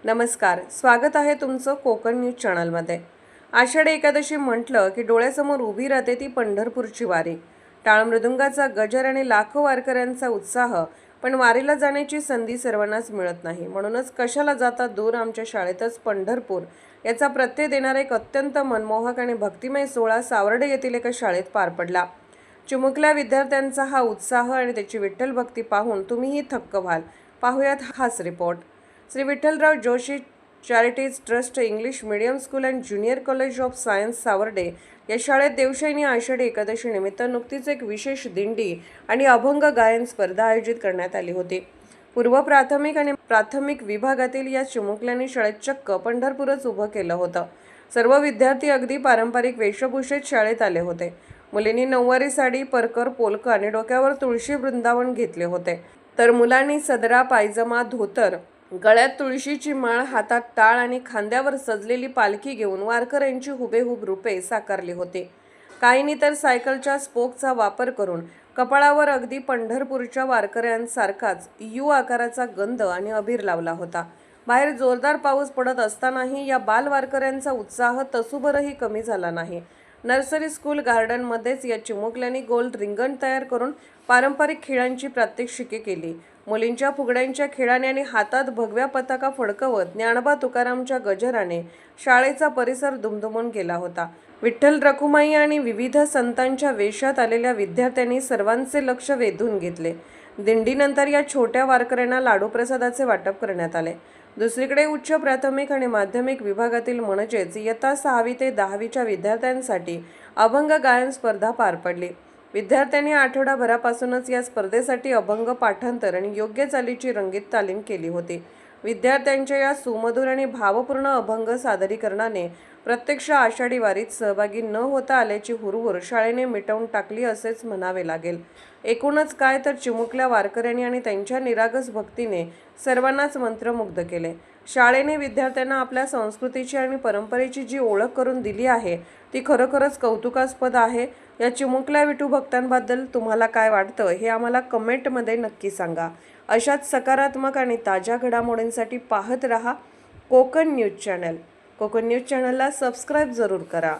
नमस्कार, स्वागत आहे तुमचं कोकण न्यूज चॅनलमध्ये। आषाढी एकादशी म्हटलं की डोळ्यासमोर उभी राहते ती पंढरपूरची वारी। टाळ मृदुंगाचा गजर आणि लाखो वारकऱ्यांचा उत्साह, पण वारीला जाण्याची संधी सर्वांनाच मिळत नाही। म्हणूनच कशाला जातात दूर, आमच्या शाळेतच पंढरपूर याचा प्रत्यय देणारा एक अत्यंत मनमोहक आणि भक्तिमय सोहळा सावर्डे येथील एका शाळेत पार पडला। चिमुकल्या विद्यार्थ्यांचा हा उत्साह आणि त्याची विठ्ठल भक्ती पाहून तुम्हीही थक्क व्हाल। पाहुयात हाच report. Shri Vitthalrao Joshi charities trust English medium school and junior college of science Savarde या शाळेत देवशयनी आषाढी एकादशी निमित्त नुकतीच एक विशेष दिंडी आणि अभंग गायन स्पर्धा आयोजित करण्यात आली होती। पूर्व प्राथमिक आणि प्राथमिक विभागातील या चिमुकल्यांनी शाळेत चक्क पंढरपूरच उभं केलं होतं। सर्व विद्यार्थी अगदी पारंपरिक वेशभूषेत शाळेत आले होते। मुलींनी नऊवारी साडी, परकर, पोलका आणि डोक्यावर तुळशी वृंदावन घेतले होते, तर मुलांनी सदरा, पायजमा, धोतर, गळ्यात तुळशीची माळ, हातात टाळ आणि खांद्यावर सजलेली पालखी घेऊन वारकऱ्यांची हुबेहूब रूपे साकारली होती। काहींनी तर सायकलच्या स्पोकचा वापर करून कपाळावर अगदी पंढरपूरच्या वारकऱ्यांसारखाच यू आकाराचा गंध आणि अबीर लावला होता। बाहेर जोरदार पाऊस पडत असतानाही या बाल वारकऱ्यांचा उत्साह तसूभरही कमी झाला नाही। नर्सरी स्कूल गार्डनमध्येच या चिमुकल्यांनी गोल रिंगण तयार करून पारंपरिक खेळांची प्रात्यक्षिके केली। मुलींच्या फुगड्यांच्या खेळाने आणि हातात भगव्या पताका फडकवत ज्ञानोबा तुकारामच्या गजराने शाळेचा परिसर दुमदुमून गेला होता। विठ्ठल रखुमाई आणि विविध संतांच्या वेशात आलेल्या विद्यार्थ्यांनी सर्वांचे लक्ष वेधून घेतले। दिंडीनंतर या छोट्या वारकऱ्यांना लाडू प्रसादाचे वाटप करण्यात आले। दुसरीकडे उच्च प्राथमिक आणि माध्यमिक विभागातील म्हणजेच इयत्ता 6वी ते 10वीच्या विद्यार्थ्यांसाठी अभंग गायन स्पर्धा पार पडली। विद्यार्थ्यांनी आठवडाभरापासूनच या स्पर्धेसाठी अभंग पाठांतर आणि योग्य चालीची रंगीत तालीम केली होती। विद्यार्थ्यांच्या या सुमधुर आणि भावपूर्ण अभंग सादरीकरणाने प्रत्यक्ष आषाढी वारीत सहभागी न होता आल्याची हुरहुर शाळेने मिटवून टाकली असेच म्हणावे लागेल। एकूणच काय तर चिमुकल्या वारकऱ्यांनी आणि त्यांच्या निरागस भक्तीने सर्वांनाच मंत्रमुग्ध केले। शाळेने विद्यार्थ्यांना आपल्या संस्कृतीची आणि परंपरेची जी ओळख करून दिली आहे ती खरोखरच कौतुकास्पद आहे। या चिमुकल्या विठू भक्तांबद्दल तुम्हाला काय वाटतं हे आम्हाला कमेंटमध्ये नक्की सांगा। अशाच सकारात्मक आणि ताज्या घडामोडींसाठी पाहत रहा Konkan news channel. Konkan news चॅनलला सबस्क्राईब जरूर करा।